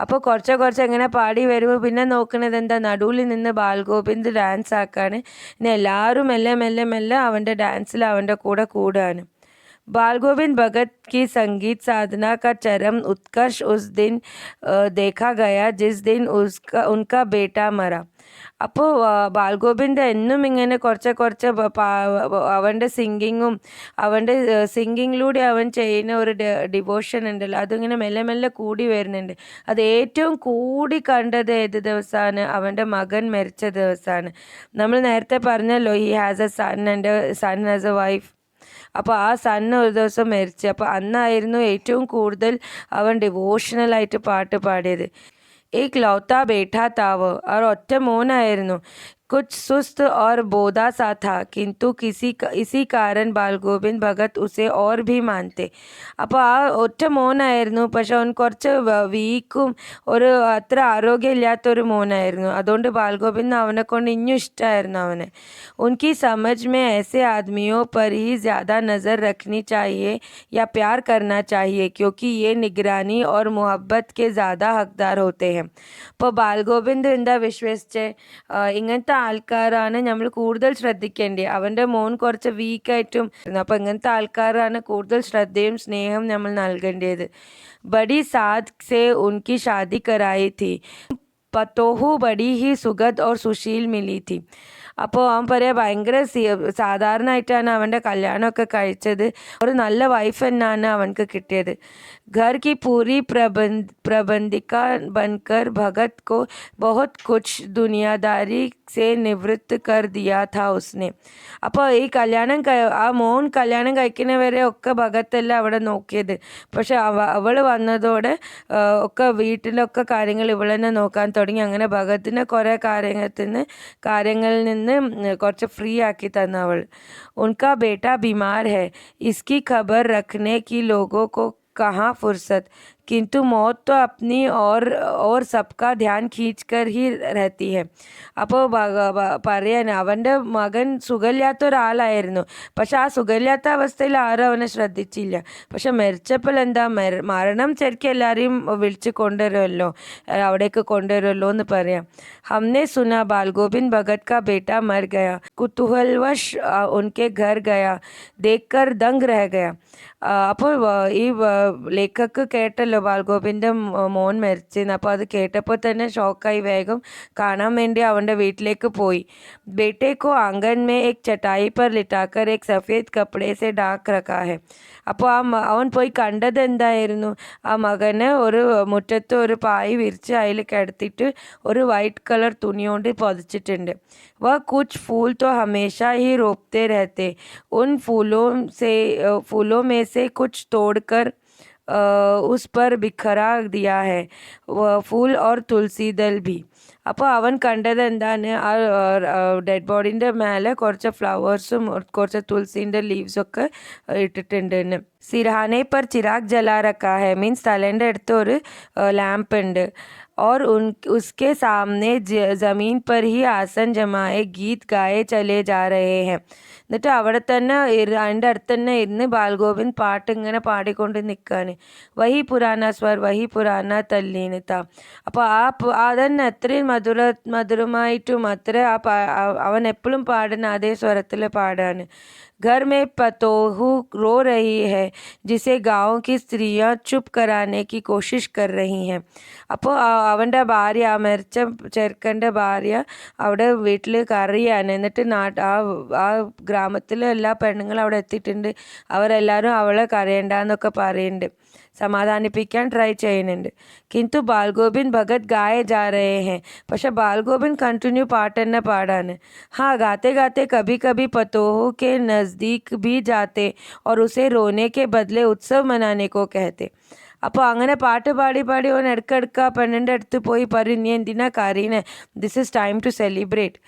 അപ്പോൾ കുറച്ച് ഇങ്ങനെ പാടി വരുമ്പോൾ പിന്നെ നോക്കുന്നത് എന്താ, നടുവിൽ നിന്ന് ബാൽഗോവിന്ദ് ഡാൻസ് ആക്കാണ്. പിന്നെ എല്ലാവരും മെല്ലെ അവൻ്റെ ഡാൻസിൽ അവൻ്റെ കൂടെ കൂടുകയാണ്. बालगोविंद भगत की संगीत साधना का चरम उत्कर्ष उस दिन देखा गया जिस दिन उनका बेटा मरा. അപ്പോൾ ബാൽഗോവിന്ദ് എന്നും ഇങ്ങനെ കുറച്ച് അവൻ്റെ സിംഗിങ്ങിലൂടെ അവൻ ചെയ്യുന്ന ഒരു ഡിവോഷൻ ഉണ്ടല്ലോ, അതിങ്ങനെ മെല്ലെ കൂടി വരുന്നുണ്ട്. അത് ഏറ്റവും കൂടി കണ്ടത് ഏത് ദിവസമാണ്? അവൻ്റെ മകൻ മരിച്ച ദിവസമാണ്. നമ്മൾ നേരത്തെ പറഞ്ഞല്ലോ, he has a son and son has a wife. അപ്പോൾ ആ സണ്ണ് ഒരു ദിവസം മരിച്ചു. അപ്പോൾ അന്നായിരുന്നു ഏറ്റവും കൂടുതൽ അവൻ ഡിവോഷണലായിട്ട് പാട്ട് പാടിയത്. एक लौता बेटा था वो, और ഒറ്റ മോനായിരുന്നു. कुछ सुस्त और बोधा सा था, किंतु इसी कारण ബാൽഗോവിന്ദ് ഭഗത് ഉസെ ഓർ ഭി മാനത്തെ. അപ്പോൾ ആ ഒറ്റ മോനായിരുന്നു, പക്ഷെ അവൻ കുറച്ച് വീക്കും ഒരു അത്ര ആരോഗ്യമില്ലാത്തൊരു മോനായിരുന്നു. അതുകൊണ്ട് ബാൽഗോവിന്ദ് അവനെ കൊണ്ട് ഇനിയും ഇഷ്ടമായിരുന്നു അവനെ. उनकी समझ में ऐसे आदमियों पर ही ज़्यादा नज़र रखनी चाहिए या प्यार करना चाहिए, क्योंकि ये निगरानी और मोहब्बत के ज़्यादा हकदार होते हैं. അപ്പോൾ ബാൽഗോവിന്ദ് എന്താ വിശ്വസിച്ചേ, ഇങ്ങനത്തെ ആൾക്കാരാണ് നമ്മൾ കൂടുതൽ ശ്രദ്ധിക്കേണ്ടത്. അവൻ്റെ മോൻ കുറച്ച് വീക്കായിട്ടും, അപ്പോൾ ഇങ്ങനത്തെ ആൾക്കാരാണ് കൂടുതൽ ശ്രദ്ധയും സ്നേഹം നമ്മൾ നൽകേണ്ടത്. बड़ी साध से उनकी शादी कराई थी. पतोहू बड़ी ही सुगध और सुशील मिली थी. അപ്പോൾ അവൻ പറയാം ഭയങ്കര സാധാരണമായിട്ടാണ് അവൻ്റെ കല്യാണമൊക്കെ കഴിച്ചത്, ഒരു നല്ല വൈഫ് തന്നെയാണ് അവൻക്ക് കിട്ടിയത്. घर की पूरी प्रबंधिका बनकर भगत को बहुत कुछ दुनियादारी से निवृत्त कर दिया था उसने. അപ്പോൾ ഈ ആ മോൻ കല്യാണം കഴിക്കുന്നവരെ ഒക്കെ ഭഗത്തല്ല അവിടെ നോക്കിയത്. പക്ഷെ അവൾ വന്നതോടെ ഒക്കെ വീട്ടിലൊക്കെ കാര്യങ്ങൾ ഇവളെന്നെ നോക്കാൻ തുടങ്ങി. അങ്ങനെ ഭഗത്തിനെ കുറേ കാര്യങ്ങളിൽ നിന്ന് കുറച്ച് ഫ്രീ ആക്കി തന്ന അവൾ. उनका बेटा बीमार है, इसकी खबर रखने की लोगों को कहाँ फुर्सत, किंतु मौत तो अपनी और सबका ध्यान खींच कर ही रहती है. അപ്പോൾ പറയാൻ അവൻ്റെ മകൻ സുഖമില്ലാത്ത ഒരാളായിരുന്നു, പക്ഷെ ആ സുഖമില്ലാത്ത അവസ്ഥയിൽ ആരും അവനെ ശ്രദ്ധിച്ചില്ല. പക്ഷെ മരിച്ചപ്പോൾ എന്താ, മരണം ശരിക്കും എല്ലാവരെയും വിളിച്ച് കൊണ്ടുവരുമല്ലോ, അവിടേക്ക് കൊണ്ടുവരുമല്ലോ എന്ന് പറയാം. हमने सुना बालगोविंद भगत का बेटा मर गया. कुतूहलवश उनके घर गया, देखकर दंग रह गया. അപ്പോൾ ഈ ലേഖക്ക് കേട്ടല്ലോ ബാൽഗോവിൻ്റെ മോൻ മരിച്ചെന്ന്. അപ്പോൾ അത് കേട്ടപ്പോൾ തന്നെ ഷോക്കായി വേഗം കാണാൻ വേണ്ടി അവൻ്റെ വീട്ടിലേക്ക് പോയി. बेटे को आंगन में एक चटाई पर लिटाकर एक सफ़ेद कपड़े से ढाक रखा है. അപ്പോൾ അവൻ പോയി കണ്ടത് എന്തായിരുന്നു, ആ മകനെ ഒരു മുറ്റത്ത് ഒരു പായ് വിരിച്ച് അതിൽ കിടത്തിയിട്ട് ഒരു വൈറ്റ് കളർ തുണി കൊണ്ട് പൊതിച്ചിട്ടുണ്ട്. वह कुछ फूल तो हमेशा ही रोपते रहते. उन फूलों में से कुछ तोड़कर उस पर बिखरा दिया है, वह फूल और तुलसी दल भी. അപ്പോൾ അവൻ കണ്ടത് എന്താണ്, ആ ഡെഡ് ബോഡീൻ്റെ മേലെ കുറച്ച് ഫ്ലവേഴ്സും കുറച്ച് തുളസീൻ്റെ ലീവ്സൊക്കെ ഇട്ടിട്ടുണ്ട്. സിരഹാനെ पर चिराग जला रखा है, मीन्स തലേൻ്റെ അടുത്ത് ഒരു ലാമ്പ് ഉണ്ട്. और उसके सामने ज़मीन पर ही आसन जमाए गीत गाए चले जा रहे हैं. എന്നിട്ട് അവിടെ തന്നെ അതിൻ്റെ അടുത്ത് തന്നെ ഇരുന്ന് ബാൽഗോവിന്ദ് പാട്ട് ഇങ്ങനെ പാടിക്കൊണ്ട് നിൽക്കുകയാണ്. വഹി പുരാന സ്വർ വഹി പുരാന തല്ലീനത. അപ്പോൾ അതന്നെ അത്രയും മധുരമായിട്ടും അത്ര അവൻ എപ്പോഴും പാടുന്ന അതേ സ്വരത്തിൽ പാടാണ്. घर में पतोहू रो रही है, जिसे गाँव की स्त्रियां चुप कराने की कोशिश कर रही हैं. അപ്പോൾ അവൻ്റെ ഭാര്യ, മരിച്ച ചെറുക്കൻ്റെ ഭാര്യ അവിടെ വീട്ടിൽ കരയാണ്. എന്നിട്ട് ആ ഗ്രാമത്തിലെ എല്ലാ പെണ്ണുങ്ങളും അവിടെ എത്തിയിട്ടുണ്ട്. അവരെല്ലാവരും അവളെ കരയണ്ടെന്നൊക്കെ പറയുന്നുണ്ട്, സമാധാനിപ്പിക്കാൻ ട്രൈ ചെയ്യുന്നുണ്ട്. किंतु बालगोविंद भगत गाए जा रहे हैं. പക്ഷെ ബാൽഗോവിന്ദ് കണ്ടിന്യൂ പാട്ട് തന്നെ പാടാണ്. हाँ, गाते गाते कभी कभी पतोहू के नज़दीक भी जाते और उसे रोने के बदले उत्सव मनाने को कहते. അപ്പോൾ അങ്ങനെ പാട്ട് പാടി ഓൻ ഇടയ്ക്കിടയ്ക്ക് ആ പെണ്ണിൻ്റെ അടുത്ത് പോയി പറയും, നീ എന്തിനാ കരയുന്നെ, this is time to celebrate.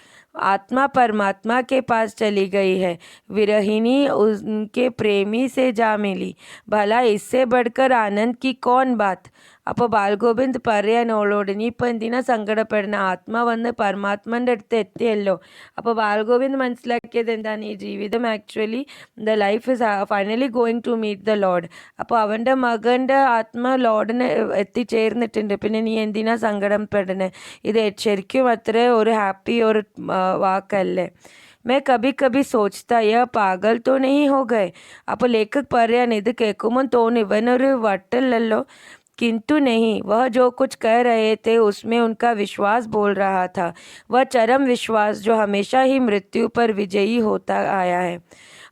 आत्मा परमात्मा के पास चली गई है, विरहिणी उनके प्रेमी से जा मिली, भला इससे बढ़कर आनंद की कौन बात. അപ്പോൾ ബാൽഗോവിന്ദ് പറയാൻ ഓളോട്, നീ ഇപ്പോൾ എന്തിനാ സങ്കടപ്പെടുന്ന, ആത്മാ വന്ന് പരമാത്മൻ്റെ അടുത്ത് എത്തിയല്ലോ. അപ്പോൾ ബാൽഗോവിന്ദ് മനസ്സിലാക്കിയത് എന്താണ്, ഈ ജീവിതം actually the life is finally going to meet the lord. അപ്പോൾ അവൻ്റെ മകൻ്റെ ആത്മ ലോഡിന് എത്തിച്ചേർന്നിട്ടുണ്ട്, പിന്നെ നീ എന്തിനാ സങ്കടപ്പെടുന്നത്, ഇത് ശരിക്കും അത്ര ഒരു ഹാപ്പി ഒരു വാക്കല്ലേ. मैं कभी कभी सोचता यह पागल तो नहीं हो गए. അപ്പോൾ ലേഖക് പറയാൻ, ഇത് കേൾക്കുമ്പോൾ തോന്നി ഇവനൊരു വട്ടല്ലല്ലോ. किंतु नहीं, वह जो कुछ कह रहे थे उसमें उनका विश्वास बोल रहा था, वह चरम विश्वास जो हमेशा ही मृत्यु पर विजयी होता आया है.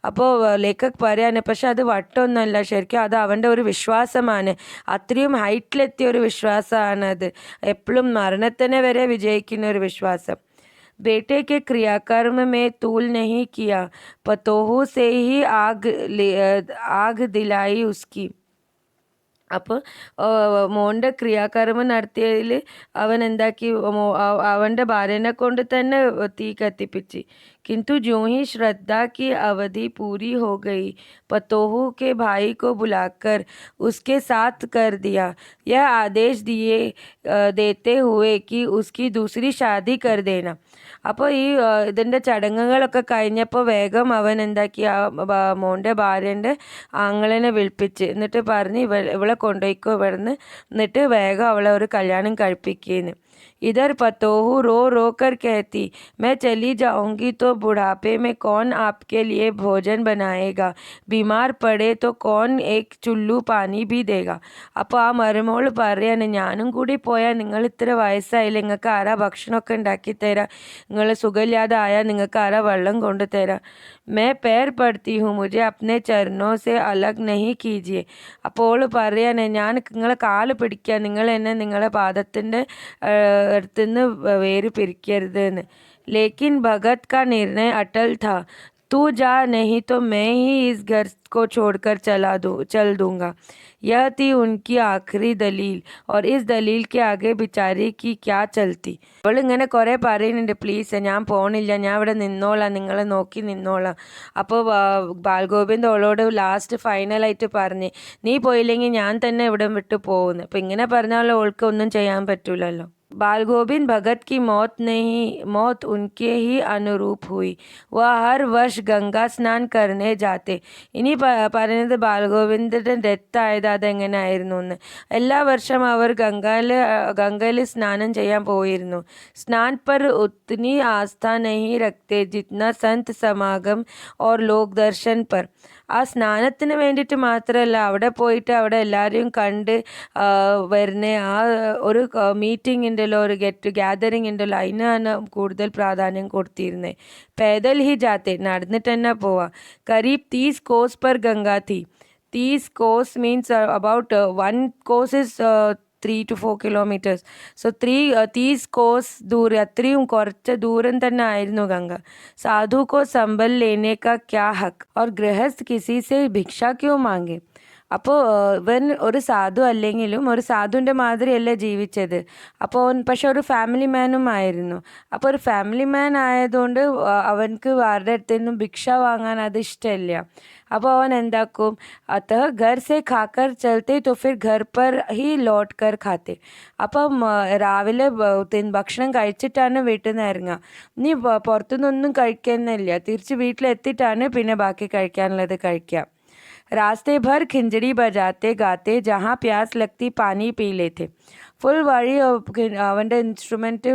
അപ്പോൾ ലേഖക് പറയാണ്, പക്ഷെ അത് വട്ടമൊന്നുമല്ല, ശരിക്കും അത് അവൻ്റെ ഒരു വിശ്വാസമാണ്, അത്രയും ഹൈറ്റിലെത്തിയ ഒരു വിശ്വാസമാണ് അത്, എപ്പോഴും മരണത്തിനെ വരെ വിജയിക്കുന്ന ഒരു വിശ്വാസം. बेटे के क्रियाकर्म में तूल नहीं किया, पतोहू से ही आग दिलाई उसकी. അപ്പോൾ മോൻ്റെ ക്രിയാകർമ്മം നടത്തിയതിൽ അവൻ എന്താക്കി അവൻ്റെ ഭാര്യനെ കൊണ്ട് തന്നെ തീ കത്തിപ്പിച്ച്. किंतु ज्यों ही श्रद्धा की अवधि पूरी हो गई, पतोहू के भाई को बुलाकर उसके साथ कर दिया, यह आदेश देते हुए कि उसकी दूसरी शादी कर देना. അപ്പോൾ ഈ ഇതിൻ്റെ ചടങ്ങുകളൊക്കെ കഴിഞ്ഞപ്പോൾ വേഗം അവൻ എന്താക്കി മോൻ്റെ ഭാര്യൻ്റെ ആങ്ങളെനെ വിളിപ്പിച്ച് എന്നിട്ട് പറഞ്ഞ് ഇവളെ കൊണ്ടുപോയിക്കോ ഇവിടുന്ന്, എന്നിട്ട് വേഗം അവളെ ഒരു കല്യാണം കഴിപ്പിക്കുന്നു. इधर पतोहू रो रो कर कहती, मैं चली जाऊंगी तो बुढ़ापे में कौन आपके लिए भोजन बनाएगा, बीमार पड़े तो कौन एक चुल्लू पानी भी देगा. അപ്പോൾ ആ മരുമോൾ പറയാണ്, ഞാനും കൂടി പോയാൽ നിങ്ങൾ ഇത്ര വയസ്സായില്ല, നിങ്ങൾക്ക് ആരാ ഭക്ഷണമൊക്കെ ഉണ്ടാക്കി തരാം, നിങ്ങൾ സുഖമില്ലാതെ ആയാൽ നിങ്ങൾക്ക് ആരാ വെള്ളം കൊണ്ടു തരാം. मैं पैर पड़ती हूँ, मुझे अपने चरणों से अलग नहीं कीजिए. അപ്പോൾ പറയാണ്, ഞാൻ നിങ്ങളെ കാല് പിടിക്കുക, നിങ്ങൾ എന്നെ നിങ്ങളെ പാദത്തിൻ്റെ അടുത്തുനിന്ന് വേര് പിരിക്കരുത് എന്ന്. लेकिन भगत का निर्णय अटल था. तू जा, नहीं तो मैं ही इस घर को छोड़कर चल दूंगा. यह थी उनकी आखिरी दलील, और इस दलील के आगे बिचारी की क्या चलती. അവൾ ഇങ്ങനെ കുറേ പറയുന്നുണ്ട്, പ്ലീസ് ഞാൻ പോണില്ല, ഞാൻ ഇവിടെ നിന്നോളാം, നിങ്ങളെ നോക്കി നിന്നോളാം. അപ്പോൾ ബാൽഗോവിന്ദ് അവളോട് ലാസ്റ്റ് ഫൈനലായിട്ട് പറഞ്ഞ്, നീ പോയില്ലെങ്കിൽ ഞാൻ തന്നെ ഇവിടെ വിട്ട് പോകുന്നു. അപ്പം ഇങ്ങനെ പറഞ്ഞാൽ അവൾക്ക് ഒന്നും ചെയ്യാൻ പറ്റൂലല്ലോ. बालगोविंद भगत की मौत उनके ही अनुरूप हुई. वह हर वर्ष गंगा स्नान करने जाते. ഇനി പറയുന്നത് ബാലഗോവിന്ദൻ്റെ ഡെത്ത് ആയത് അതെങ്ങനെയായിരുന്നു എന്ന്. എല്ലാ വർഷം അവർ ഗംഗയിൽ സ്നാനം ചെയ്യാൻ പോയിരുന്നു. स्नान पर उतनी आस्था नहीं रखते जितना संत समागम और लोक दर्शन पर. ആ സ്നാനത്തിന് വേണ്ടിയിട്ട് മാത്രമല്ല, അവിടെ പോയിട്ട് അവിടെ എല്ലാവരെയും കണ്ട് വരുന്ന ആ ഒരു മീറ്റിംഗ് ഉണ്ടല്ലോ, ഒരു ഗ്യാതറിംഗ് ഉണ്ടല്ലോ, അതിനാണ് കൂടുതൽ പ്രാധാന്യം കൊടുത്തിരുന്നത്. पैदल ही जाते, നടന്നിട്ട് തന്നെ പോവാ. करीब 30 कोस पर गंगा थी. 30 kos means about 1 kos is 3 to 4 kilometers. So 30 kos दूर, अത്രയും കുറച്ച് ദൂരം തന്നെ ആയിരുന്നു ഗംഗ. साधु को संबल लेने का क्या हक, और गृहस्थ किसी से भिक्षा क्यों मांगे. അപ്പോൾ ഇവൻ ഒരു സാധു അല്ലെങ്കിലും ഒരു സാധുവിൻ്റെ മാതിരിയല്ല ജീവിച്ചത്. അപ്പോൾ പക്ഷെ ഒരു ഫാമിലി മാനും ആയിരുന്നു. അപ്പോൾ ഒരു ഫാമിലി മാൻ ആയതുകൊണ്ട് അവൻക്ക് ആരുടെ അടുത്ത് നിന്നും ഭിക്ഷ വാങ്ങാൻ അത് ഇഷ്ടമില്ല. അപ്പോൾ അവൻ എന്താക്കും, അത്തः घर से खाकर चलते तो फिर घर पर ही लौट कर खाते. അപ്പം രാവിലെ ഭക്ഷണം കഴിച്ചിട്ടാണ് വീട്ടിൽ നിന്ന് ഇറങ്ങുക. നീ പുറത്തുനിന്നൊന്നും കഴിക്കുന്നില്ല, തിരിച്ച് വീട്ടിലെത്തിയിട്ടാണ് പിന്നെ ബാക്കി കഴിക്കാനുള്ളത് കഴിക്കുക. रास्ते भर खिंजड़ी बजाते गाते, जहाँ प्यास लगती पानी पी लेते. ഫുൾ വഴി അവൻ്റെ ഇൻസ്ട്രുമെൻറ്റ്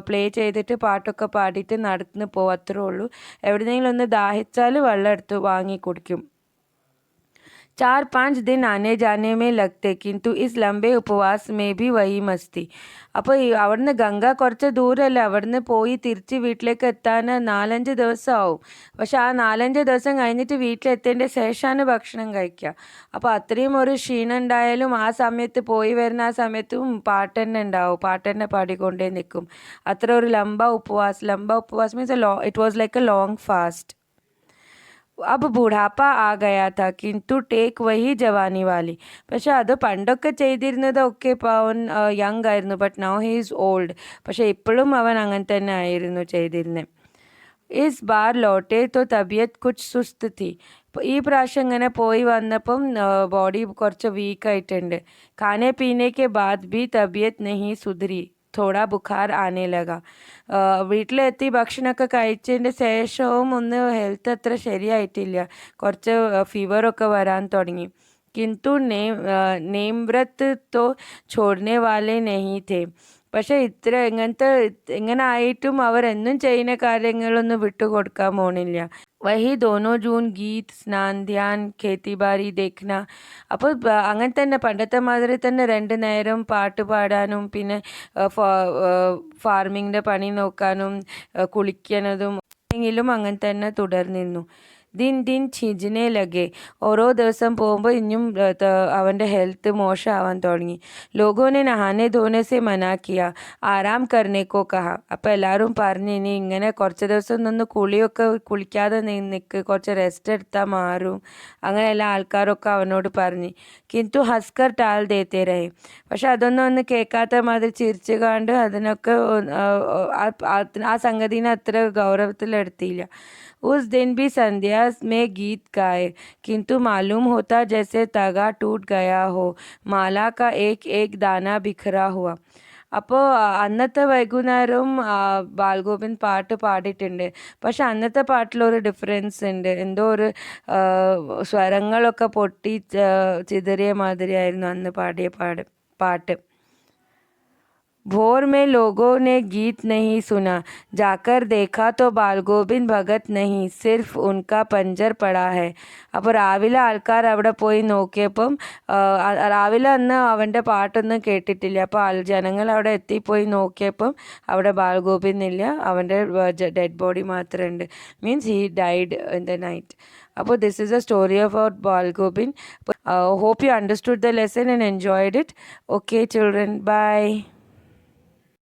പ്ലേ ചെയ്തിട്ട് പാട്ടൊക്കെ പാടിയിട്ട് നടന്ന് പോകും, അത്രേ ഉള്ളൂ. എവിടെയെങ്കിലും ഒന്ന് ദാഹിച്ചാൽ വെള്ളം എടുത്ത് വാങ്ങി കുടിക്കും. 4-5 दिन आने जाने में लगते, किंतु इस लंबे उपवास में भी वही मस्ती. അപ്പോൾ അവിടുന്ന് ഗംഗ കുറച്ച് ദൂരമല്ല, അവിടുന്ന് പോയി തിരിച്ച് വീട്ടിലേക്ക് എത്താൻ 4-5 ദിവസം ആവും. പക്ഷെ ആ 4-5 ദിവസം കഴിഞ്ഞിട്ട് വീട്ടിലെത്തേണ്ട ശേഷമാണ് ഭക്ഷണം കഴിക്കുക. അപ്പോൾ അത്രയും ഒരു ക്ഷീണം ഉണ്ടായാലും ആ സമയത്ത് പോയി വരുന്ന ആ സമയത്തും പാട്ട് തന്നെ ഉണ്ടാവും, പാട്ട് തന്നെ പാടിക്കൊണ്ടേ നിൽക്കും. അത്ര ഒരു ലംബ ഉപവാസ് means it was like a long fast. अब ബുഢാപ്പ ആ ഗയാ था, किंतु टेक वही जवानी वाली. പക്ഷെ അത് പണ്ടൊക്കെ ചെയ്തിരുന്നതൊക്കെ ഇപ്പോൾ അവൻ യങ് ആയിരുന്നു, but now he is old. പക്ഷെ ഇപ്പോഴും അവൻ അങ്ങനെ തന്നെ ആയിരുന്നു ചെയ്തിരുന്നത്. ഇസ് ബാർ ലോട്ടെ തോ തബിയത്ത് കുച്ച് സുസ്ത് തി. ഈ പ്രാവശ്യം ഇങ്ങനെ പോയി വന്നപ്പം ബോഡി കുറച്ച് വീക്കായിട്ടുണ്ട്. ഖാനെ പീനെ കെ ബാദ് ഭി തബിയത്ത് നെഹി സുധരി, തോടാ ബുഖാർ ആനെ ലഗ. വീട്ടിലെത്തി ഭക്ഷണമൊക്കെ കഴിച്ചതിൻ്റെ ശേഷവും ഒന്ന് ഹെൽത്ത് അത്ര ശരിയായിട്ടില്ല, കുറച്ച് ഫീവറൊക്കെ വരാൻ തുടങ്ങി. കിന്തു നേമ്രത്ത് തോ ഛോഡ്നെ വാലെ നെഹി ഥേ. പക്ഷേ ഇങ്ങനെ ആയിട്ടും അവരെന്നും ചെയ്യുന്ന കാര്യങ്ങളൊന്നും വിട്ടുകൊടുക്കാൻ പോണില്ല. വഹി ദോനോ ജൂൻ ഗീത് സ്നാൻ ധ്യാൻ ഖേത്തിബാരി ദേഖ്ന. അപ്പോൾ അങ്ങനെ തന്നെ പണ്ടത്തെ മാതിരി തന്നെ 2 നേരം പാട്ട് പാടാനും പിന്നെ ഫാർമിങ്ങിൻ്റെ പണി നോക്കാനും കുളിക്കുന്നതും എങ്കിലും അങ്ങനെ തന്നെ തുടർന്നിരുന്നു. ദിൻ ദിൻ ഛിജ്നെ ലഗെ. ഓരോ ദിവസം പോകുമ്പോൾ ഇനിയും അവൻ്റെ ഹെൽത്ത് മോശമാവാൻ തുടങ്ങി. ലോഗോനെ നഹാനെ ധോനെ സെ മനാ കിയ, ആരാം കർനെ കോ കഹ. അപ്പോൾ എല്ലാവരും പറഞ്ഞു ഇനി ഇങ്ങനെ കുറച്ച് ദിവസം നിന്ന് കുളിക്കാതെ നിൽക്ക്, കുറച്ച് റെസ്റ്റ് എടുത്താൽ മാറും. അങ്ങനെ എല്ലാ ആൾക്കാരൊക്കെ അവനോട് പറഞ്ഞു. കിന്തു ഹസ്കർ ടാൽ ദേത്തെ രഹെ. പക്ഷെ അതൊന്നും ഒന്ന് കേൾക്കാത്ത മാതിരി ചിരിച്ചു കണ്ട് അതിനൊക്കെ ആ സംഗതിനെ അത്ര गौरवത്തിലെടുത്തില്ല. उस दिन भी संध्या में गीत गाए, किंतु मालूम होता जैसे तगा टूट गया हो, माला का एक एक दाना बिखरा हुआ. അപ്പോൾ അന്നത്തെ വൈകുന്നേരവും ബാൽഗോവിന്ദ് പാട്ട് പാടിയിട്ടുണ്ട്. പക്ഷെ അന്നത്തെ പാട്ടിലൊരു ഡിഫറൻസ് ഉണ്ട്. എന്തോ ഒരു സ്വരങ്ങളൊക്കെ പൊട്ടി ചിതറിയ മാതിരിയായിരുന്നു അന്ന് പാടിയ പാട്ട്. भोर में लोगों ने गीत नहीं सुना, जाकर देखा तो बालगोविंद भगत नहीं, सिर्फ उनका पंजर पड़ा है. അപ്പോൾ രാവിലെ ആൾക്കാർ അവിടെ പോയി നോക്കിയപ്പം രാവിലെ അന്ന് അവൻ്റെ പാട്ടൊന്നും കേട്ടിട്ടില്ല. അപ്പോൾ ജനങ്ങൾ അവിടെ എത്തിപ്പോയി നോക്കിയപ്പം അവിടെ ബാൽഗോവിന്ദ് ഇല്ല, അവൻ്റെ ഡെഡ് ബോഡി മാത്രമുണ്ട്. Means he died in the night. അപ്പോൾ this is a story about Balgovind. Hope you understood the lesson and enjoyed it. Okay children, bye.